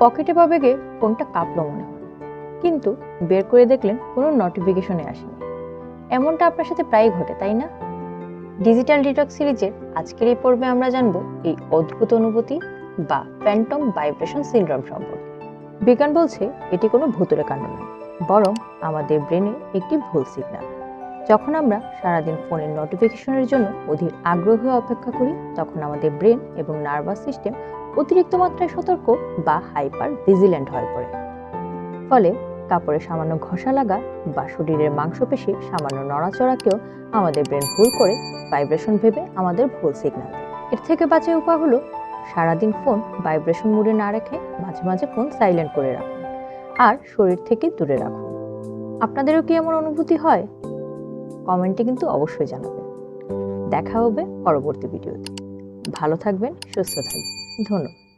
পকেটে বা ব্যাগে ফোনটা কাঁপলো মনে হয়, কিন্তু বের করে দেখলেন কোনো নোটিফিকেশনে আসেনি। এমনটা আপনার সাথে প্রায়ই ঘটে, তাই না? ডিজিটাল ডিটক্স সিরিজের আজকের এই পর্বে আমরা জানব এই অদ্ভুত অনুভূতি বা ফ্যান্টম ভাইব্রেশন সিনড্রোম সম্পর্কে। বিজ্ঞান বলছে এটি কোনো ভুতুড়ে কাণ্ড নয়, বরং আমাদের ব্রেনের একটি ভুল সিগন্যাল। যখন আমরা সারাদিন ফোনের নোটিফিকেশনের জন্য অধীর আগ্রহে অপেক্ষা করি, তখন আমাদের ব্রেন এবং নার্ভাস সিস্টেম অতিরিক্ত মাত্রায় সতর্ক বা হাইপার ভিজিল্যান্ট হয়ে পড়ে। ফলে কাপড়ে সামান্য ঘষা লাগা বা শরীরের মাংসপেশির সামান্য নড়াচড়াকেও আমাদের ব্রেন ভুল করে ভাইব্রেশন ভেবে আমাদের ভুল সিগন্যাল দেয়। এর থেকে বাঁচার উপায় হলো সারাদিন ফোন ভাইব্রেশন মোডে না রেখে মাঝে মাঝে ফোন সাইলেন্ট করে রাখুন আর শরীর থেকে দূরে রাখুন। আপনাদেরও কি এমন অনুভূতি হয়? কমেন্টে কিন্তু অবশ্যই জানাবেন। দেখা হবে পরবর্তী ভিডিওতে। ভালো থাকবেন, সুস্থ থাকবেন। ধন্যবাদ।